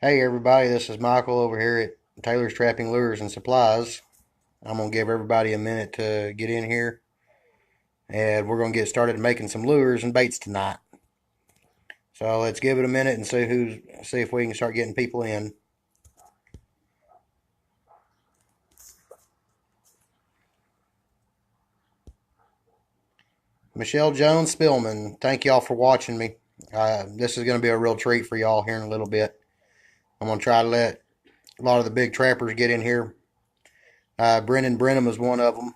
Hey everybody, this is Michael over here at Taylor's Trapping Lures and Supplies. I'm going to give everybody a minute to get in here and we're going to get started making some lures and baits tonight. So let's give it a minute and see if we can start getting people in. Michelle Jones Spillman, thank y'all for watching me. This is going to be a real treat for y'all here in a little bit. I'm going to try to let a lot of the big trappers get in here. Brendan Brenham is one of them.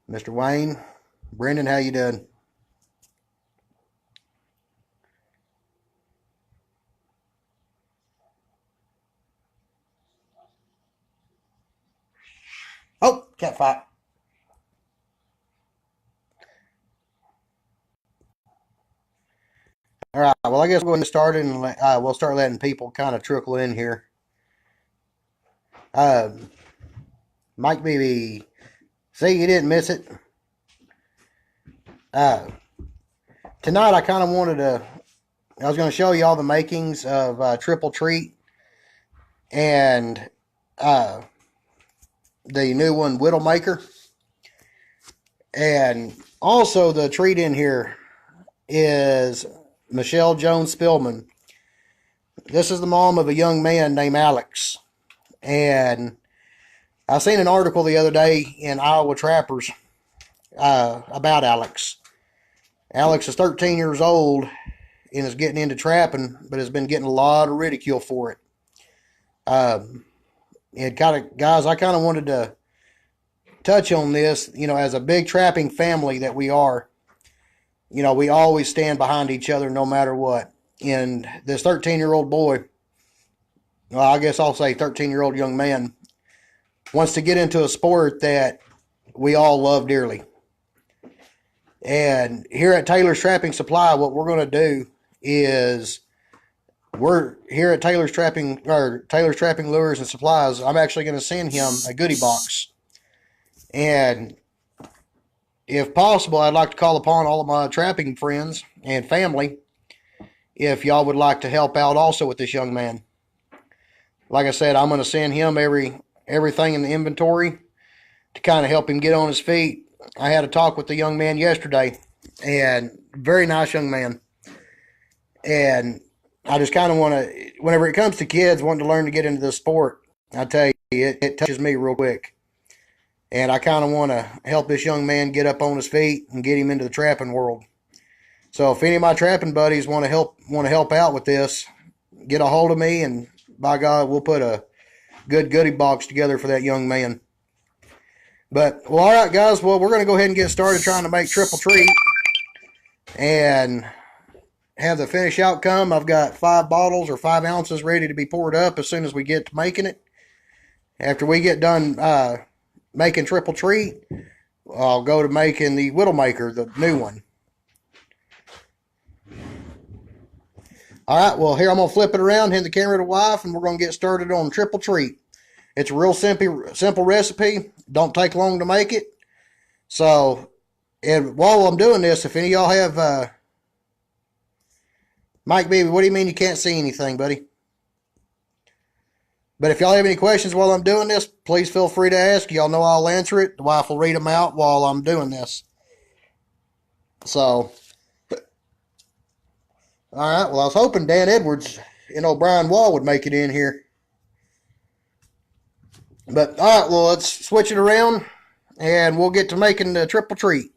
Mr. Wayne, Brendan, how you doing? Oh, cat fight. All right. Well, I guess we'll go ahead and start it, and we'll start letting people kind of trickle in here. Uh, Mike BB, see, you didn't miss it. Uh, Tonight, I kind of wanted to. I was going to show you all the makings of Triple Treat and uh, the new one, Widowmaker, and also the treat in here is Michelle Jones Spillman. This is the mom of a young man named Alex, and I seen an article the other day in Iowa Trappers about Alex. Alex is 13 years old and is getting into trapping, but has been getting a lot of ridicule for it. And guys, I kind of wanted to touch on this. You know, as a big trapping family that we are, you know, we always stand behind each other no matter what. And this 13-year-old boy, well, I guess I'll say 13-year-old young man, wants to get into a sport that we all love dearly. And here at Taylor's Trapping Supply, what we're going to do is we're here at Taylor's Trapping Lures and Supplies. I'm actually going to send him a goodie box, and if possible, I'd like to call upon all of my trapping friends and family if y'all would like to help out also with this young man. Like I said, I'm going to send him everything in the inventory to kind of help him get on his feet. I had a talk with the young man yesterday, and very nice young man. And I just kind of want to, whenever it comes to kids wanting to learn to get into this sport, I tell you, it touches me real quick. And I kind of want to help this young man get up on his feet and get him into the trapping world. So if any of my trapping buddies want to help out with this, get a hold of me, and by God, we'll put a good goodie box together for that young man. But, well, all right, guys. Well, we're going to go ahead and get started trying to make Triple Treat and have the finish outcome. I've got 5 bottles or 5 ounces ready to be poured up as soon as we get to making it. After we get done making Triple Treat, I'll go to making the Widowmaker, the new one. All right, well, here I'm going to flip it around, hand the camera to wife, and we're going to get started on Triple Treat. It's a real simple recipe. Don't take long to make it. So, and while I'm doing this, if any of y'all have, Mike Baby, what do you mean you can't see anything, buddy? But if y'all have any questions while I'm doing this, please feel free to ask. Y'all know I'll answer it. The wife will read them out while I'm doing this. So, all right. Well, I was hoping Dan Edwards and O'Brien Wall would make it in here. But, all right. Well, let's switch it around and we'll get to making the Triple Treat.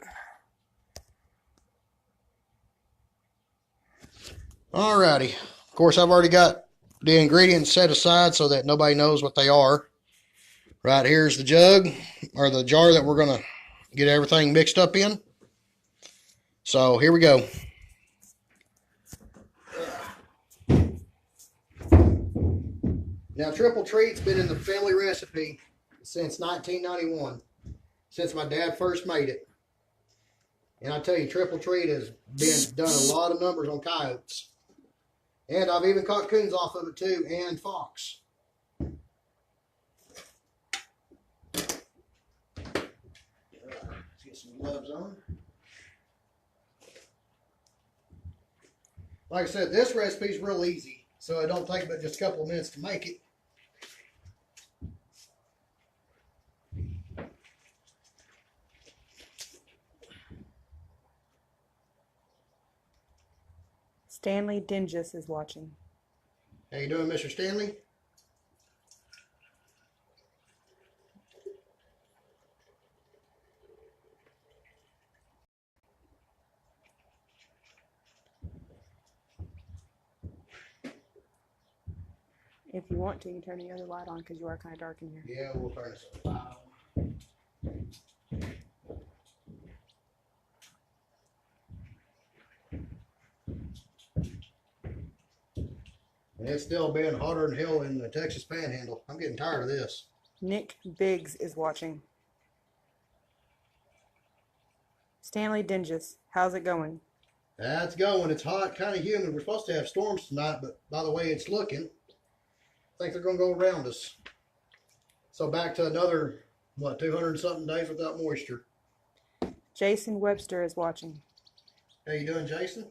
All righty. Of course, I've already got the ingredients set aside so that nobody knows what they are. Right here's the jug or the jar that we're going to get everything mixed up in. So here we go. Now, Triple Treat's been in the family recipe since 1991, since my dad first made it. And I tell you, Triple Treat has done a lot of numbers on coyotes. And I've even caught coons off of it too, and fox. Let's get some gloves on. Like I said, this recipe's real easy, so it don't take but just a couple of minutes to make it. Stanley Dingus is watching. How you doing, Mr. Stanley? If you want to, you can turn the other light on because you are kind of dark in here. Yeah, we'll turn this on. And it's still been hotter than hell in the Texas Panhandle. I'm getting tired of this. Nick Biggs is watching. Stanley Dingus, how's it going? That's going. It's hot, kind of humid. We're supposed to have storms tonight, but by the way it's looking, I think they're going to go around us. So back to another, 200 something days without moisture. Jason Webster is watching. How you doing, Jason?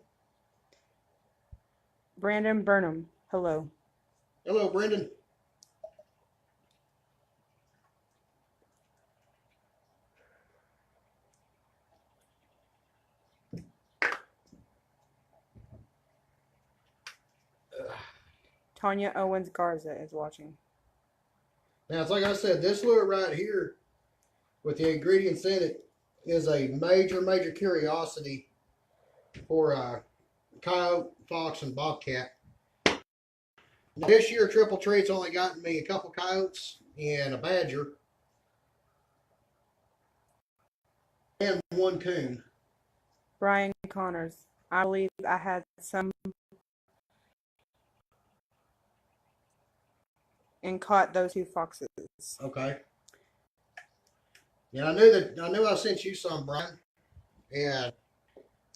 Brandon Burnham, hello. Hello, Brendan. Tanya Owens Garza is watching. Now, it's like I said, this lure right here with the ingredients in it is a major, major curiosity for coyote, fox, and bobcat. Now, this year, Triple Treat's only gotten me a couple coyotes and a badger and one coon. Brian Connors, I believe I had some and caught those 2 foxes. Okay. Yeah, I knew I sent you some, Brian, and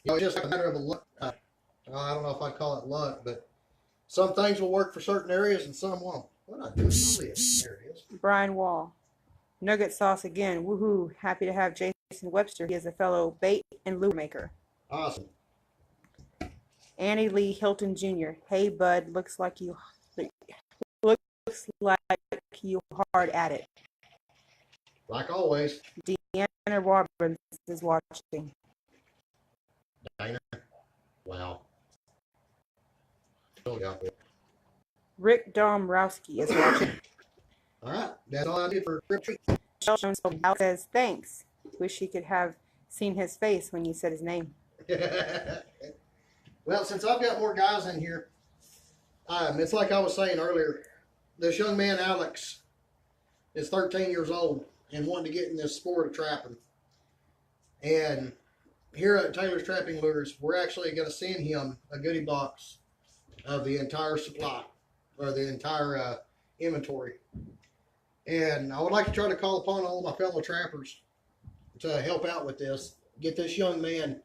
it's just a matter of a luck. I don't know if I'd call it luck, but some things will work for certain areas and some won't. What I do with my list? There it is. Brian Wall, Nugget Sauce again. Woohoo! Happy to have Jason Webster. He is a fellow bait and lure maker. Awesome. Annie Lee Hilton Jr. Hey bud, looks like you hard at it. Like always. Deanna Robbins is watching. Dana. Wow. Still got it. Rick Dombrowski is watching. All right. That's all I did for Triple Treat. Michelle Jones says thanks. Wish he could have seen his face when you said his name. Well, since I've got more guys in here, it's like I was saying earlier. This young man, Alex, is 13 years old and wanting to get in this sport of trapping. And here at Taylor's Trapping Lures, we're actually going to send him a goodie box of the entire supply or the entire inventory. And I would like to try to call upon all of my fellow trappers to help out with this, get this young man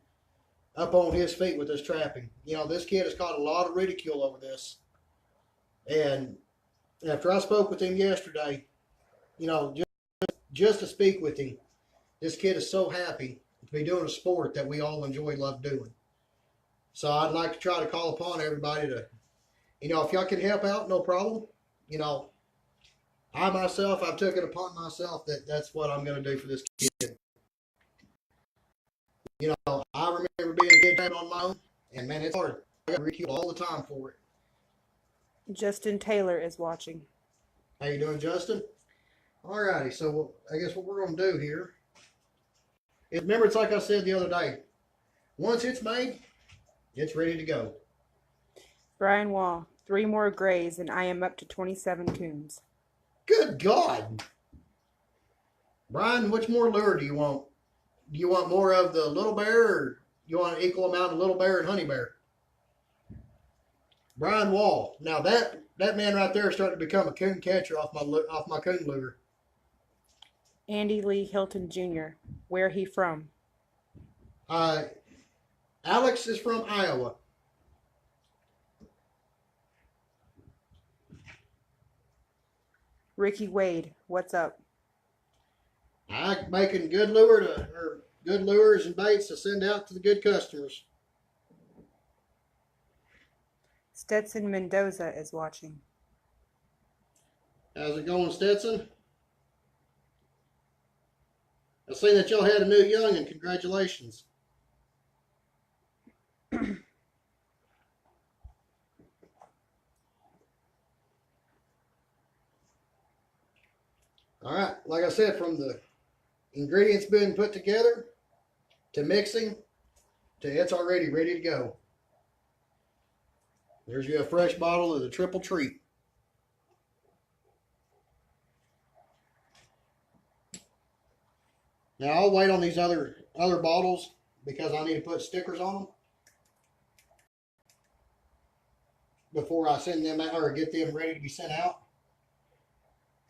up on his feet with this trapping. You know, this kid has caught a lot of ridicule over this. And after I spoke with him yesterday, you know, just to speak with him, this kid is so happy to be doing a sport that we all enjoy, love doing. So I'd like to try to call upon everybody to, you know, if y'all can help out, no problem. You know, I've took it upon myself that that's what I'm going to do for this kid. You know, I remember being a kid trapping on my own, and man, it's hard. I got ridiculed all the time for it. Justin Taylor is watching. How you doing, Justin? Alrighty, so I guess what we're going to do here is, remember, it's like I said the other day. Once it's made, it's ready to go. Brian Wall, 3 more grays and I am up to 27 coons. Good God. Brian, which more lure do you want? Do you want more of the little bear, or you want an equal amount of little bear and honey bear? Brian Wall. Now that man right there is starting to become a coon catcher off my coon lure. Andy Lee Hilton Jr. Where he from? Alex is from Iowa. Ricky Wade, what's up? I'm making good lures and baits to send out to the good customers. Stetson Mendoza is watching. How's it going, Stetson? I seen that y'all had a new youngin'. Congratulations. All right, like I said, from the ingredients being put together to mixing to it's already ready to go. There's you a fresh bottle of the Triple Treat. Now I'll wait on these other bottles because I need to put stickers on them before I send them out or get them ready to be sent out.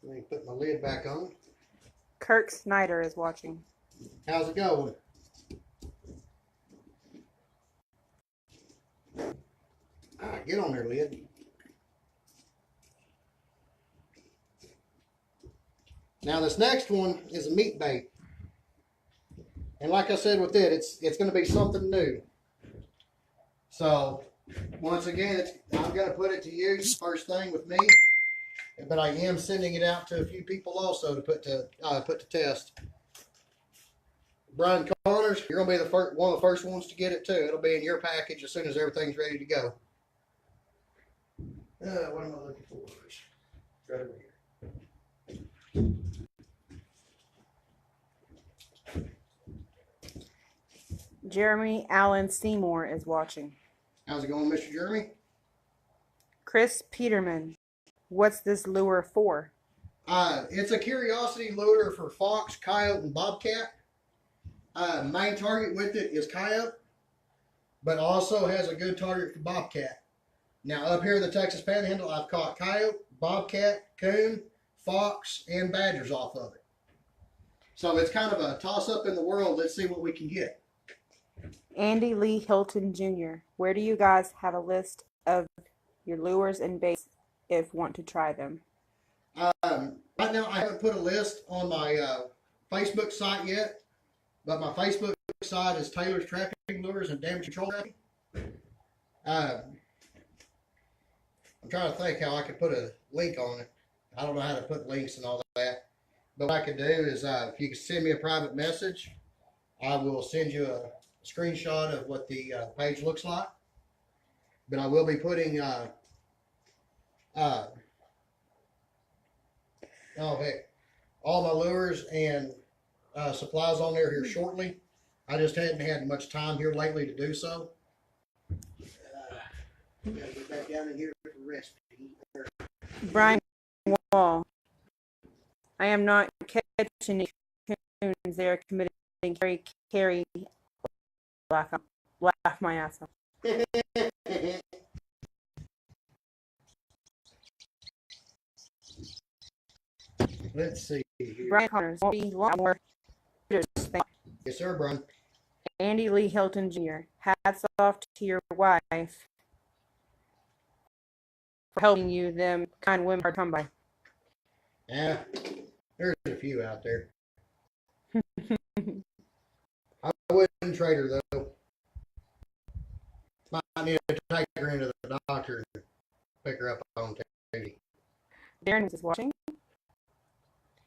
Let me put my lid back on. Kirk Snyder is watching. How's it going? Get on there, lid. Now this next one is a meat bait. And like I said with it, it's going to be something new. So once again, I'm going to put it to use first thing with me, but I am sending it out to a few people also to put to test. Brian Connors, you're going to be one of the first ones to get it too. It'll be in your package as soon as everything's ready to go. What am I looking for? It's right over here. Jeremy Allen Seymour is watching. How's it going, Mr. Jeremy? Chris Peterman, what's this lure for? It's a curiosity lure for fox, coyote, and bobcat. Main target with it is coyote, but also has a good target for bobcat. Now up here in the Texas Panhandle, I've caught coyote, bobcat, coon, fox, and badgers off of it. So it's kind of a toss-up in the world. Let's see what we can get. Andy Lee Hilton Jr., where do you guys have a list of your lures and baits if want to try them? Right now, I haven't put a list on my Facebook site yet, but my Facebook site is Taylor's Trapping Lures and Damage Control Trapping. I'm trying to think how I could put a link on it. I don't know how to put links and all that. But what I could do is if you can send me a private message, I will send you a screenshot of what the page looks like. But I will be putting all my lures and supplies on there here shortly. I just hadn't had much time here lately to do so. Gotta get back down in here for rest. Brian Wall, I am not catching any coons. They are committing carry. Laugh my ass off. Let's see here. Brian Connors, won't be long more. Yes, sir, Brian. Andy Lee Hilton Jr., hats off to your wife for helping you. Them kind women are come by. Yeah, there's a few out there. I wouldn't trade her though. Might need to take her into the doctor and pick her up on TV. Darren is watching.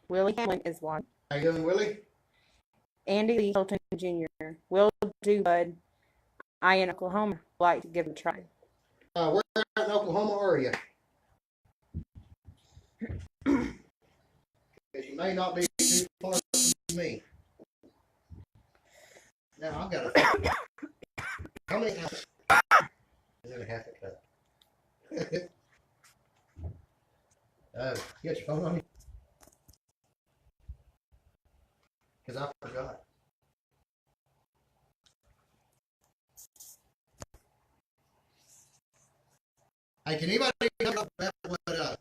Willie Hamlin is watching. How you doing, Willie? Andy Lee Hilton Jr. Will do, bud. I in Oklahoma like to give it a try. Where in Oklahoma are you? Because you may not be too far from me. Now I've got a. How many ounces? Is it a half a cup? You got your phone on you? Because I forgot. Hey, can anybody come up with what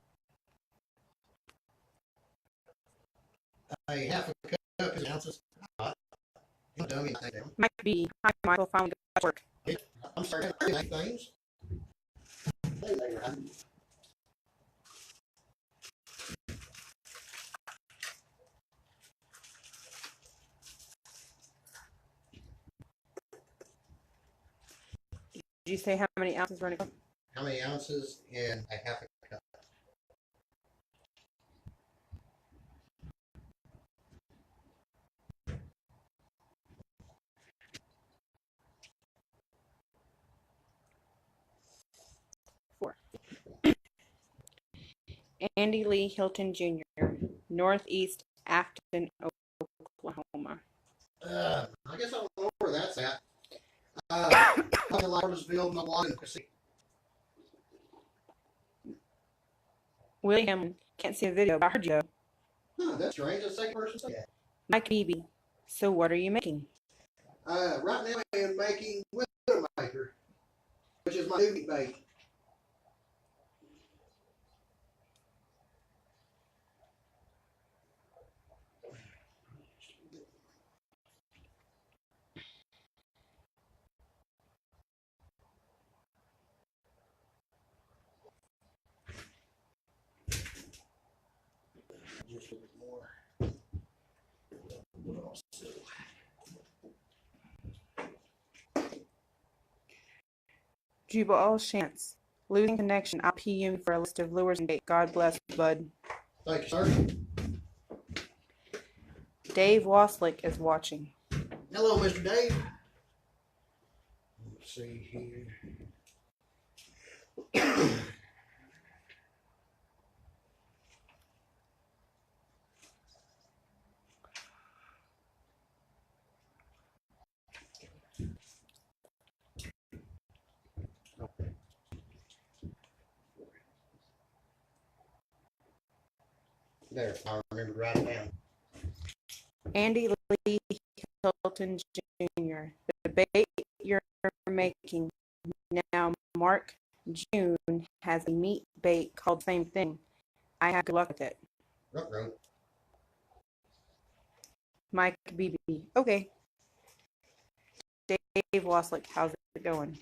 a half a cup is ounces? Don't tell me anything. Might be. Hi, Michael. Finally got to work. I'm sorry. I make things. Did you say how many ounces running? How many ounces in a half a cup? Four. Andy Lee Hilton Jr., Northeast Afton, Oklahoma. I guess I don't know where that's at. Something like Cartersville, Milwaukee. William, can't see a video, but I heard you. Huh, that's strange. That's the second person said that. Mike Beebe, so what are you making? Right now I am making Widowmaker, which is my new bait. Just a bit more. Jubal Chance, losing connection. I'll PM for a list of lures and bait. God bless, bud. Thank you, sir. Dave Waslick is watching. Hello, Mr. Dave. Let's see here. There, I remember right down. Andy Lee Hilton Jr., the bait you're making now, Mark June, has a meat bait called Same Thing. I have good luck with it. Ruh-roh. Mike Beebe. Okay. Dave Waslick, how's it going?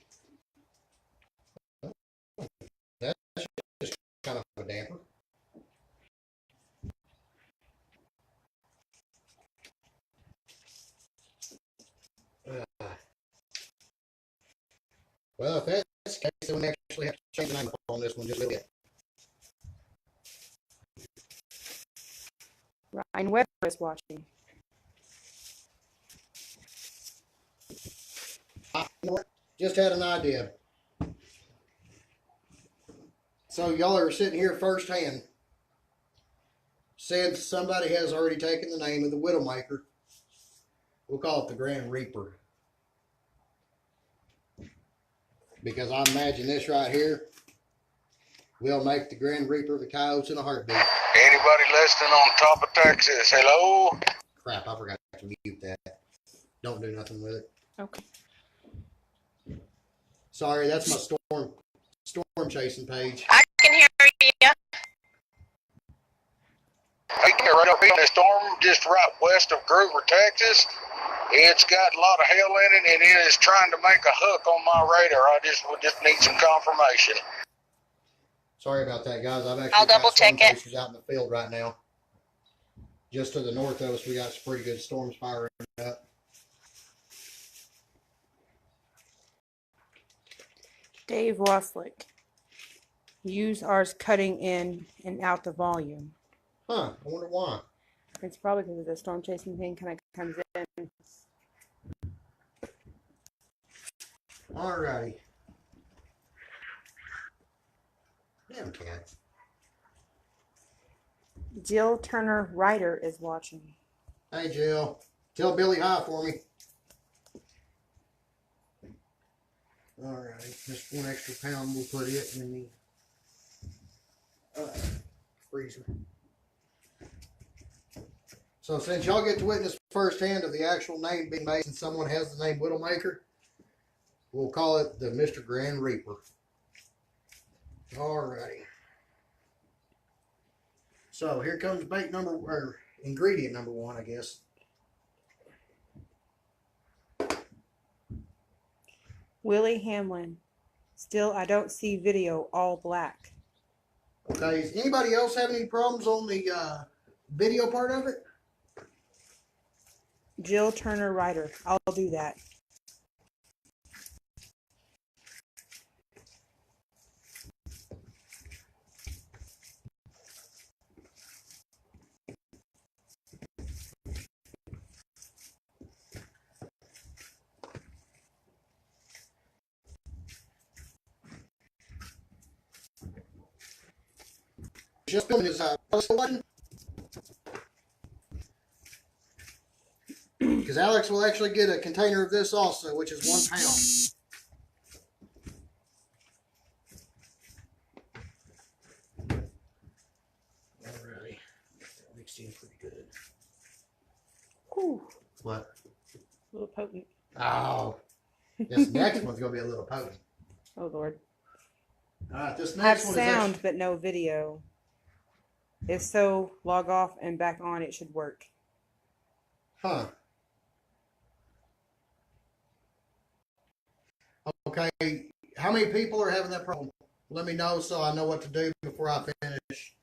That's just kind of a damper. Well, if that's the case, then we actually have to change the name on this one just a little bit. Ryan Weber is watching. You know what? Just had an idea. So y'all are sitting here firsthand. Since somebody has already taken the name of the Widowmaker, we'll call it the Grand Reaper. Because I imagine this right here will make the Grand Reaper of the Coyotes in a heartbeat. Anybody listening on top of Texas? Hello? Crap, I forgot to mute that. Don't do nothing with it. Okay. Sorry, that's my storm chasing page. I can hear you. We get right up in the storm just right west of Gruber, Texas. It's got a lot of hail in it, and it is trying to make a hook on my radar. I just need some confirmation. Sorry about that, guys. I've actually I'll double got storm check it. chasers out in the field right now. Just to the north of us, we got some pretty good storms firing up. Dave Waslick. Use ours cutting in and out the volume. Huh, I wonder why. It's probably because the storm chasing thing kind of comes in. Alrighty. Damn cat. Jill Turner Ryder is watching. Hey, Jill. Tell Billy hi for me. Alrighty. Just 1 extra pound, we'll put it in the freezer. So since y'all get to witness firsthand of the actual name being made and someone has the name Widowmaker, we'll call it the Mr. Grand Reaper. Alrighty. So here comes bait or ingredient number 1, I guess. Willie Hamlin. Still, I don't see video, all black. Okay, does anybody else have any problems on the video part of it? Jill Turner Ryder. I'll do that. just filming his button. Because Alex will actually get a container of this also, which is 1 pound. Alrighty. That mixed in pretty good. Whew, What? a little potent. Oh. This next one's going to be a little potent. Oh Lord. Alright, this I have next one sound is but no video. If so, log off and back on. It should work. Huh. Okay. How many people are having that problem? Let me know so I know what to do before I finish.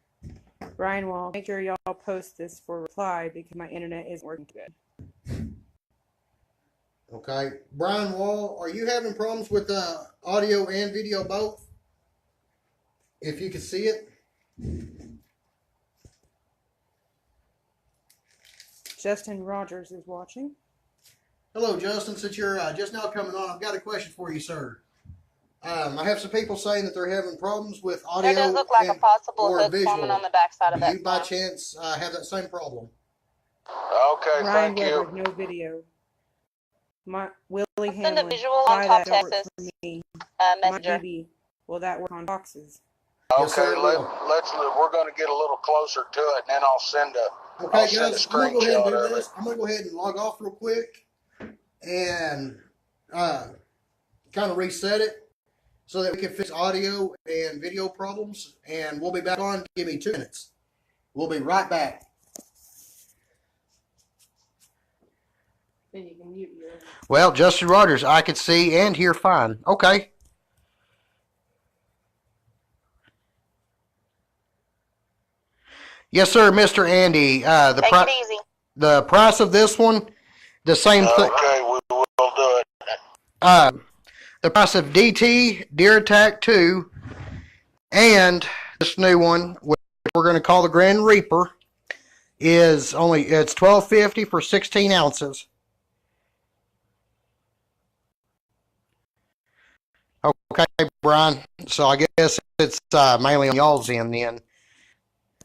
Brian Wall, make sure y'all post this for reply because my internet isn't working good. Okay. Brian Wall, are you having problems with audio and video both? If you can see it. Justin Rogers is watching. Hello, Justin. Since you're just now coming on, I've got a question for you, sir. I have some people saying that they're having problems with audio. There does look like a possible or hook visual. forming on the backside of Do that you, by storm. chance, have that same problem? Okay, Ryan thank Weber, you. no video. Willie Send a Hamlin, visual on try Top that. Don't work Texas for me. Messenger. Maybe. Will that work on boxes? Yes, sir, Okay, it will. we're going to get a little closer to it, and then I'll send a Okay, I'll send a guys, I'm going to go ahead and screenshot do of it. this. I'm going to go ahead and log off real quick and kind of reset it so that we can fix audio and video problems, and we'll be back on. Give me 2 minutes. We'll be right back. Then you can mute your. Well, Justin Rogers, I could see and hear fine. Okay. Yes, sir, Mr. Andy. Take it easy. The price of this one, the same thing. Okay, we will do it. The price of DT Deer Attack 2 and this new one, which we're going to call the Grand Reaper, is it's $12.50 for 16 ounces. Okay, Brian. So I guess it's mainly on y'all's end then.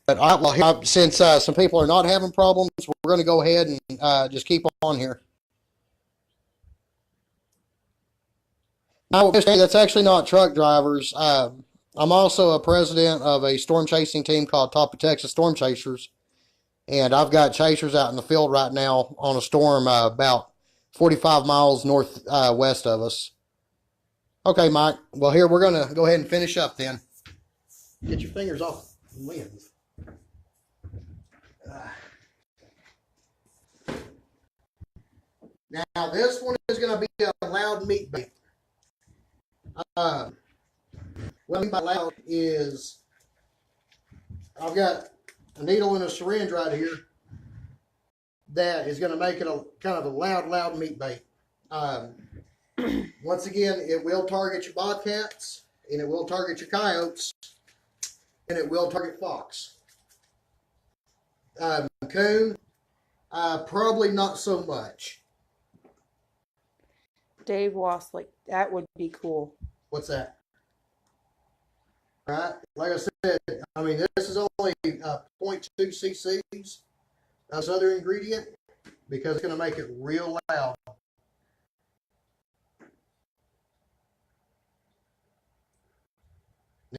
But since some people are not having problems, we're going to go ahead and just keep on here. Now, that's actually not truck drivers. I'm also a president of a storm chasing team called Top of Texas Storm Chasers. And I've got chasers out in the field right now on a storm about 45 miles northwest of us. Okay, Mike. Well, here, we're going to go ahead and finish up then. Get your fingers off the lens. Now, this one is going to be a loud meat bait. What I mean by loud is I've got a needle and a syringe right here that is going to make it a kind of a loud meat bait. Once again, it will target your bobcats, and it will target your coyotes, and it will target fox. Coon, probably not so much. Dave Waslick, that would be cool. What's that? All right, like I said, I mean, this is only 0.2 cc's of this other ingredient because it's going to make it real loud.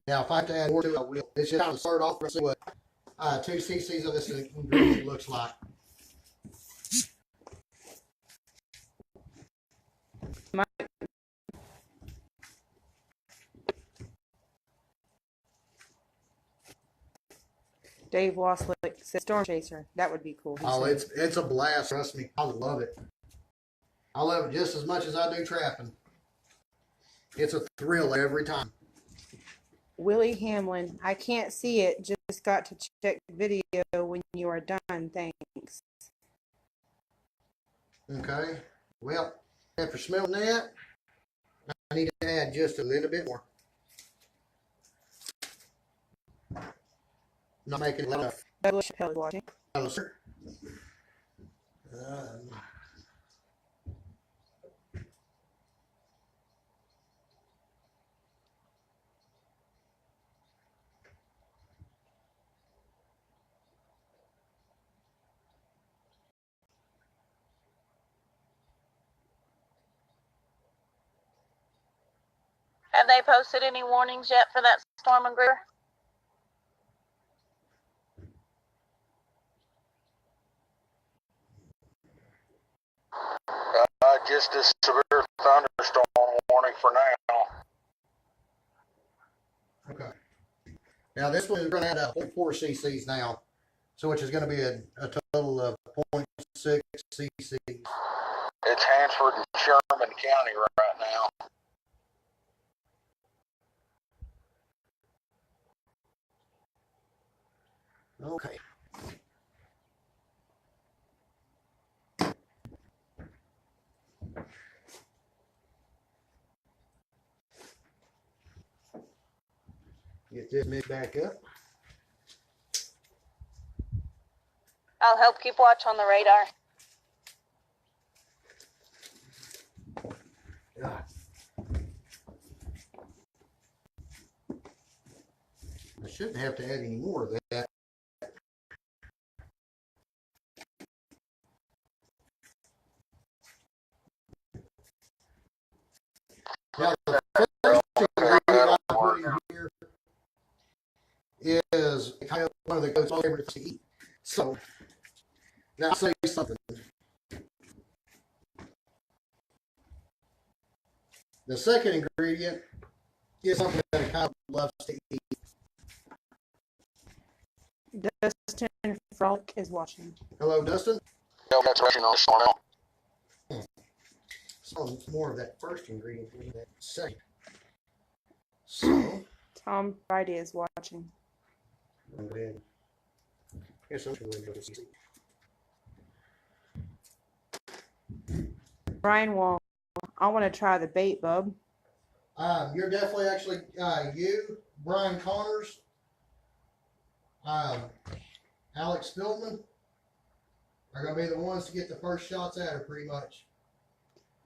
Now, if I have to add more to it, I will. It's just kind of start off and see what 2 cc's of this ingredient looks like. Dave Waslick said Storm Chaser. That would be cool. Oh, it's a blast. Trust me, I love it. I love it just as much as I do trapping. It's a thrill every time. Willie Hamlin, I can't see it. Just got to check video when you are done. Thanks. Okay. Well, after smelling that, I need to add just a little bit more. Not making it enough. Douglas Chappelle is watching. Hello, sir. Have they posted any warnings yet for that storm and Greer? Just a severe thunderstorm warning for now. Okay. Now this one is going to add 0.4 cc's now, so which is going to be a total of 0.6 cc's. It's Hansford and Sherman County right now. Okay. Get this mid back up. I'll help keep watch on the radar. Yeah. I shouldn't have to add any more of that. Now, the first ingredient I put in here is kind of one of the goat's favorites to eat. So, now I'll say something. The second ingredient is something that a cow loves to eat. Dustin Frolic is watching. Hello, Dustin. Yeah, that's rushing on the storm now. So more of that first ingredient in that second. So, Tom Friday is watching. I'm go ahead. Here's something we're going to see. Brian Wall, I want to try the bait, bub. You're definitely actually you, Brian Connors, Alex Philman are going to be the ones to get the first shots at her, pretty much.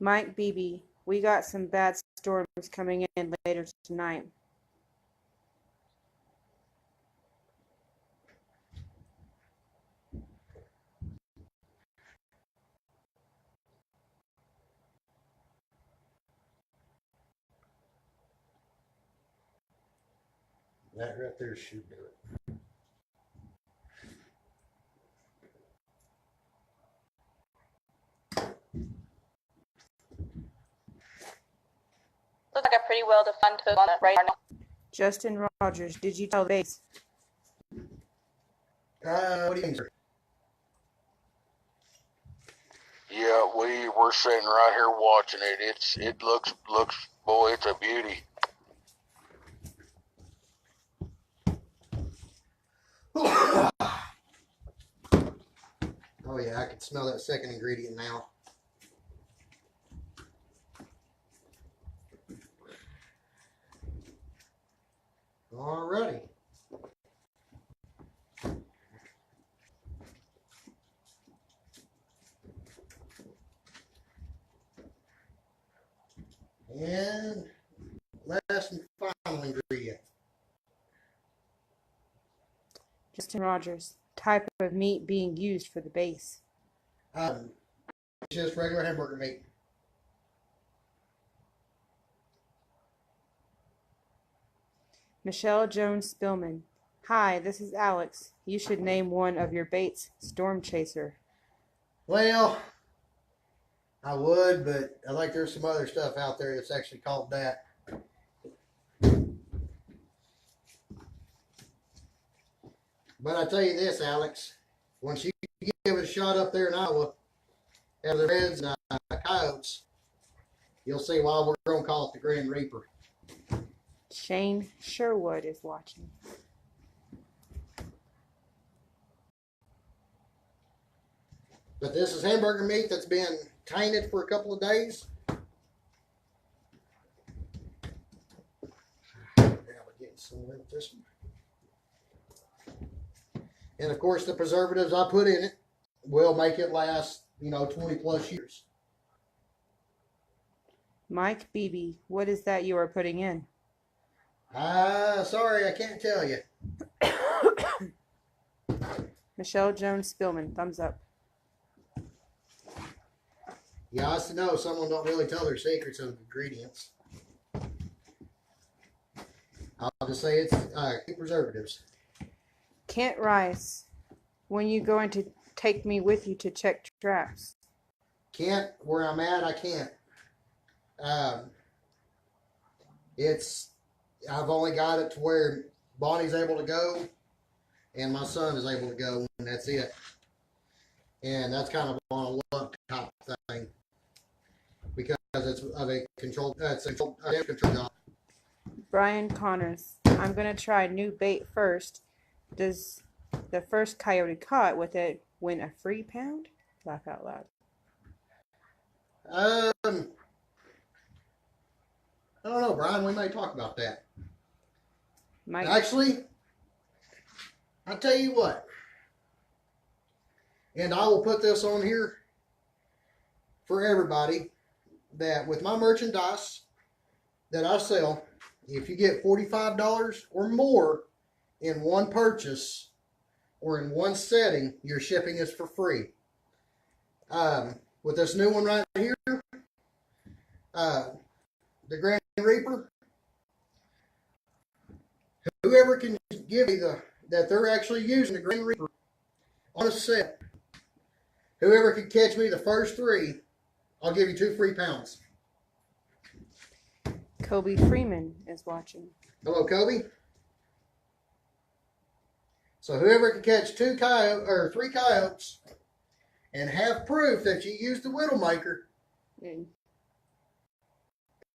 Mike Beebe, we got some bad storms coming in later tonight. That right there should do it. Looks like a pretty well defined hook on the radar now. Justin Rogers, did you tell the base? What do you think, sir? Yeah, we're sitting right here watching it. It looks boy, it's a beauty. Oh yeah, I can smell that second ingredient now. Alrighty. And last and final ingredient. Justin Rogers, type of meat being used for the base. Just regular hamburger meat. Michelle Jones Spillman, hi, this is Alex. You should name one of your baits Storm Chaser. Well, I would, but I think there's some other stuff out there that's actually called that. But I tell you this, Alex, once you give it a shot up there in Iowa, at the Reds and Coyotes, you'll see why we're going to call it the Grand Reaper. Shane Sherwood is watching. But this is hamburger meat that's been tainted for a couple of days. Now we're getting some of this one. And of course, the preservatives I put in it will make it last, 20 plus years. Mike Beebe, what is that you are putting in? Sorry, I can't tell you. Michelle Jones Spillman, thumbs up. Yeah, I know someone don't really tell their secrets of the ingredients. I'll just say it's preservatives. Kent Rice, when you going to take me with you to check traps? Can't, where I'm at, I can't. I've only got it to where Bonnie's able to go and my son is able to go, and that's it. And that's kind of on a luck type thing because it's of a control. It's a control job. Brian Connors, I'm going to try new bait first. Does the first coyote caught with it win a free pound? Laugh out loud. I don't know, Brian. We may talk about that. Mike, Actually, I'll tell you what. And I will put this on here for everybody that with my merchandise that I sell, if you get $45 or more in one purchase or in one setting, your shipping is for free. With this new one right here, the Grand Reaper, whoever can give me that they're actually using the Grand Reaper on a set, whoever can catch me the first 3, I'll give you 2 free pounds. Kobe Freeman is watching. Hello, Kobe. So whoever can catch 3 coyotes and have proof that you used the Widowmaker,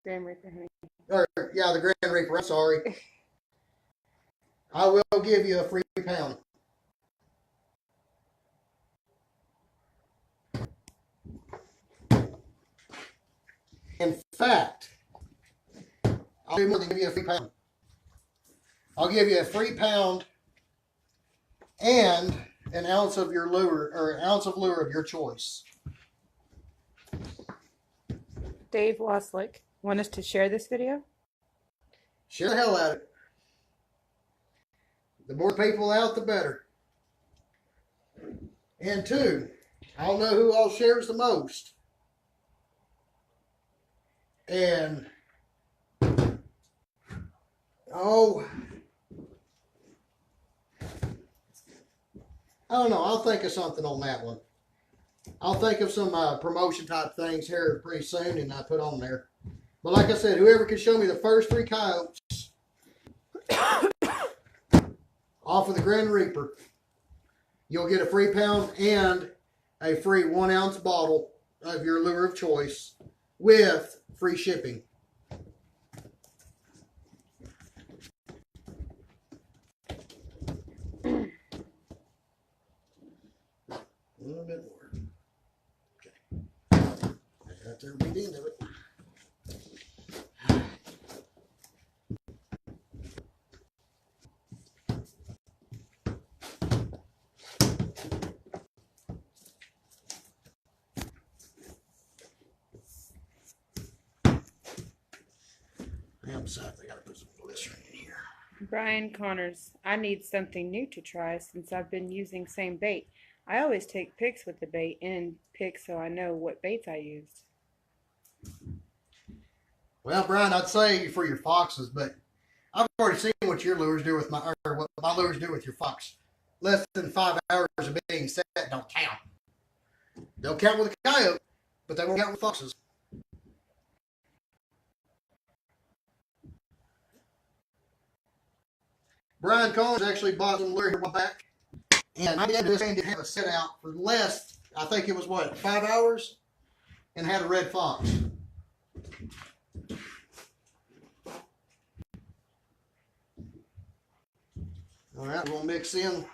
Grand Reaper, honey. or yeah, the Grand Reaper. I'm sorry. I will give you a free pound. In fact, I'll do more than give you a free pound. I'll give you a free pound and an ounce of your lure, or an ounce of lure of your choice. Dave Waslick, want us to share this video? Share the hell out of it. The more people out, the better. And 2, I'll know who all shares the most. And I don't know. I'll think of something on that one. I'll think of some promotion type things here pretty soon, and I put on there. But like I said, whoever can show me the first 3 coyotes off of the Grand Reaper, you'll get a free pound and a free 1 ounce bottle of your lure of choice with free shipping. A little bit more. Okay. Right there, be the end of it. Besides, I gotta put some glycerin in here. Brian Connors, I need something new to try since I've been using same bait. I always take pics with the bait and pic so I know what baits I used. Well, Brian, I'd say for your foxes, but I've already seen what your lures do with what my lures do with your fox. Less than 5 hours of being set don't count. They'll count with a coyote, but they won't count with foxes. Brian Collins actually bought some lure here a while back, and I did this thing to have a set out for less. I think it was 5 hours, and had a red fox. All right, we'll mix in.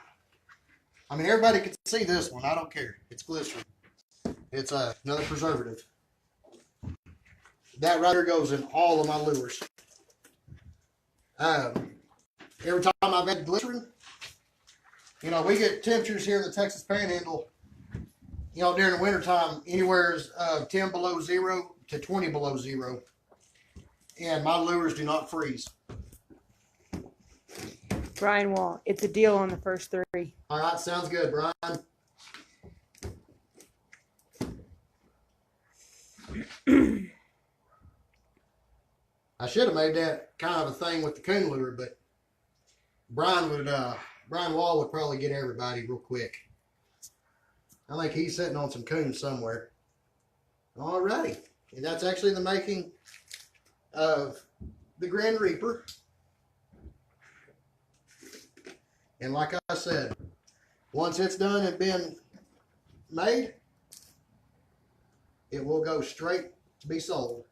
I mean, everybody can see this one. I don't care. It's glycerin. It's another preservative. That right here goes in all of my lures. Every time I've had glycerin, we get temperatures here in the Texas Panhandle, during the wintertime, anywhere 10 below 0 to 20 below 0. And my lures do not freeze. Brian Wall, it's a deal on the first 3. All right, sounds good, Brian. I should have made that kind of a thing with the coon lure, but Brian Wall would probably get everybody real quick. I think he's sitting on some coons somewhere. Alrighty. And that's actually the making of the Grand Reaper. And like I said, once it's done and been made, it will go straight to be sold.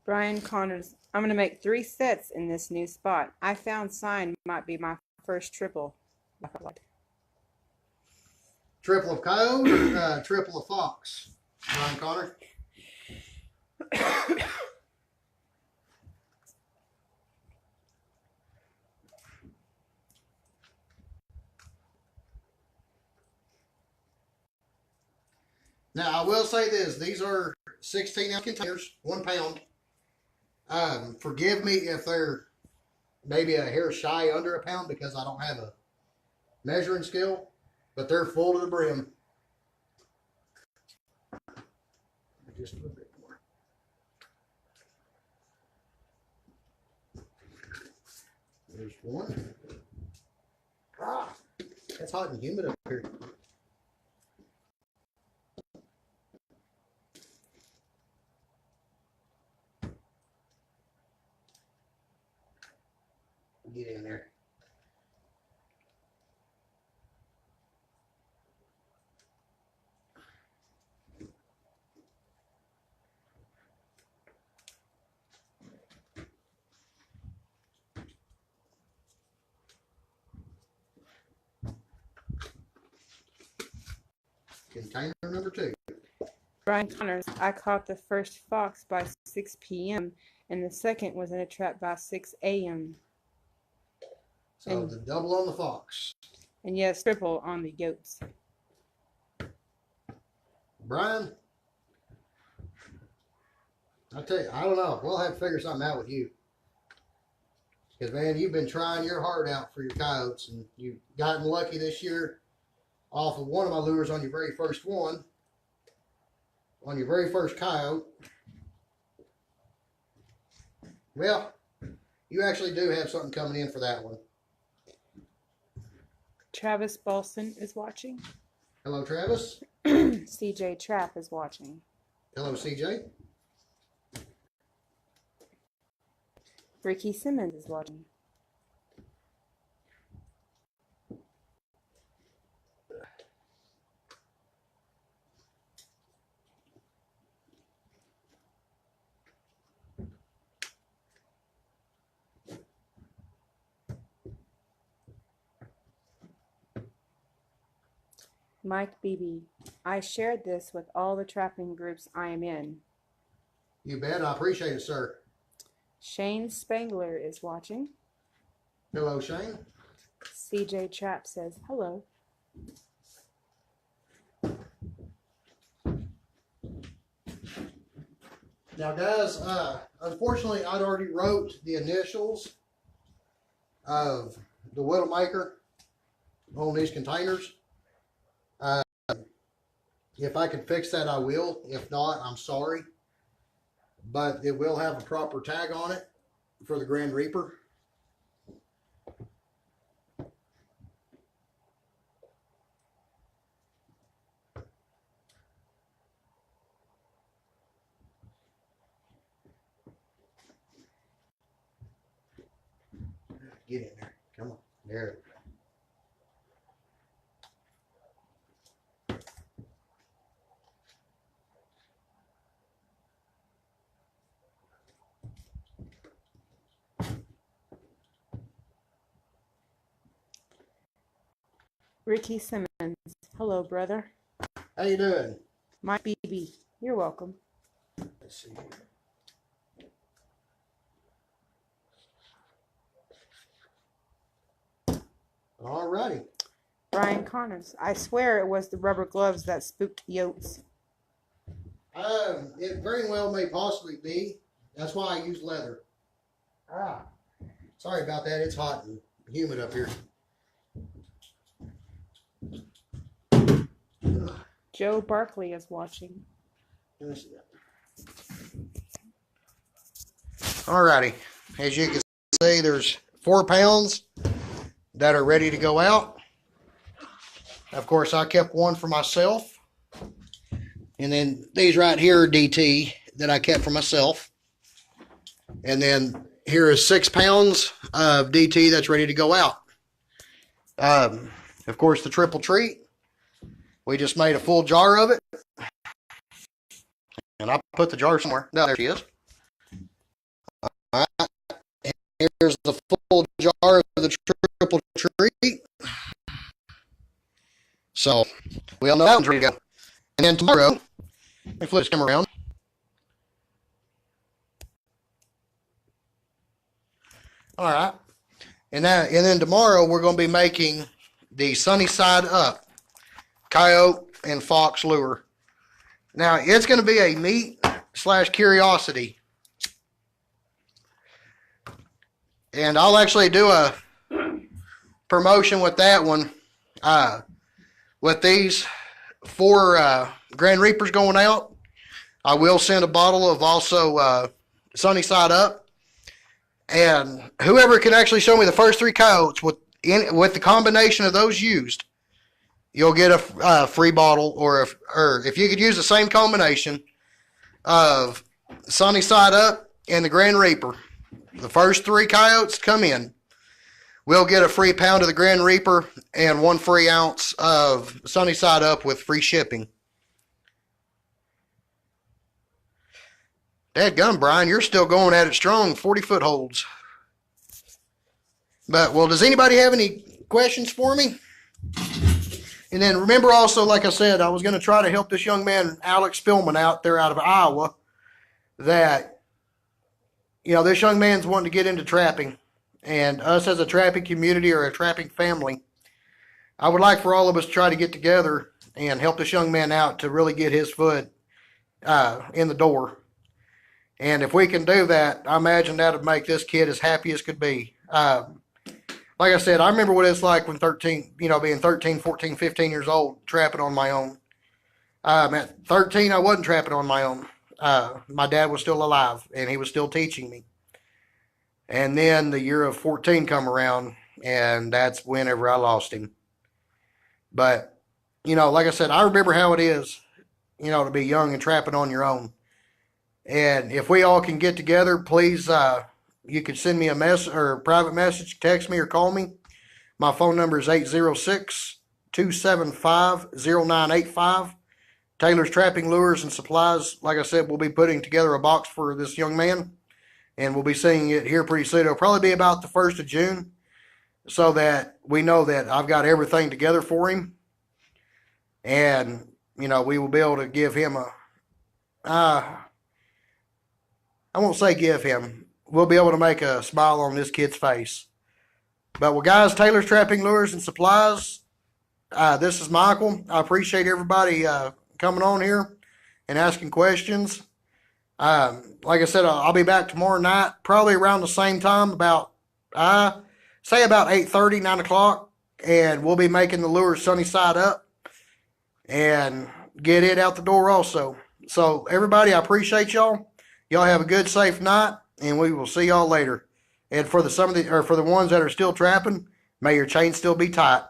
Brian Connors, I'm going to make 3 sets in this new spot. I found sign might be my first triple. Triple of coyote or triple of fox, Brian Connor? Now, I will say this. These are 16-ounce containers, 1 pound. Forgive me if they're maybe a hair shy under a pound because I don't have a measuring scale, but they're full to the brim. Just a little bit more. There's one. Ah, it's hot and humid up here. Get in there. Container number 2. Brian Connors, I caught the first fox by 6 p.m. and the second was in a trap by 6 a.m. So the double on the fox. And yes, triple on the goats. Brian, I tell you, I don't know. We'll have to figure something out with you. Because, man, you've been trying your heart out for your coyotes, and you've gotten lucky this year off of one of my lures on your very first one, on your very first coyote. Well, you actually do have something coming in for that one. Travis Balson is watching. Hello, Travis. CJ Trap is watching. Hello, CJ. Ricky Simmons is watching. Mike Beebe, I shared this with all the trapping groups I am in. You bet. I appreciate it, sir. Shane Spangler is watching. Hello, Shane. CJ Trap says hello. Now, guys, unfortunately, I'd already wrote the initials of the Widowmaker on these containers. If I can fix that, I will. If not, I'm sorry. But it will have a proper tag on it for the Grand Reaper. Get in there. Come on. There we go. Ricky Simmons, hello, brother. How you doing? Mike Beebe, you're welcome. Let's see here. All righty. Brian Connors, I swear it was the rubber gloves that spooked the oats. It very well may possibly be. That's why I use leather. Sorry about that. It's hot and humid up here. Joe Barkley is watching. Let me see that. Alrighty, as you can see, there's 4 pounds that are ready to go out. Of course, I kept one for myself. And then these right here are DT that I kept for myself. And then here is 6 pounds of DT that's ready to go out. Of course, the triple treat. We just made a full jar of it. And I put the jar somewhere. No, there she is. All right. And here's the full jar of the triple treat. So, we all know that one's ready to go. And then tomorrow, let me flip this camera around. All right. And then tomorrow, we're going to be making the Sunny Side Up coyote and fox lure. Now, it's going to be a meat/curiosity. And I'll actually do a promotion with that one. With these 4 Grand Reapers going out, I will send a bottle of also Sunny Side Up. And whoever can actually show me the first 3 coyotes with the combination of those used, you'll get a free bottle, or if you could use the same combination of Sunny Side Up and the Grand Reaper, the first 3 coyotes come in, we'll get a free pound of the Grand Reaper and 1 free ounce of Sunny Side Up with free shipping. Dadgum, Brian, you're still going at it strong, 40-foot holds. But, well, does anybody have any questions for me? And then remember also, like I said, I was going to try to help this young man, Alex Spillman, out there out of Iowa, that, you know, this young man's wanting to get into trapping. And us as a trapping community or a trapping family, I would like for all of us to try to get together and help this young man out to really get his foot in the door. And if we can do that, I imagine that would make this kid as happy as could be. Like I said, I remember what it's like when being 13, 14, 15 years old, trapping on my own. At 13, I wasn't trapping on my own. My dad was still alive, and he was still teaching me. And then the year of 14 come around, and that's whenever I lost him. But, like I said, I remember how it is, to be young and trapping on your own. And if we all can get together, please, you can send me a message or a private message, text me or call me. My phone number is 806-275-0985. Taylor's Trapping Lures and Supplies. Like I said, we'll be putting together a box for this young man, and we'll be seeing it here pretty soon. It'll probably be about the 1st of June, so that we know that I've got everything together for him. And, we will be able to give him I won't say give him. We'll be able to make a smile on this kid's face. But, well, guys, Taylor's Trapping Lures and Supplies, this is Michael. I appreciate everybody coming on here and asking questions. Like I said, I'll be back tomorrow night, probably around the same time, about 8:30, 9 o'clock, and we'll be making the lure Sunny Side Up and get it out the door also. So, everybody, I appreciate y'all. Y'all have a good, safe night, and we will see y'all later. And for the ones that are still trapping, may your chain still be tight.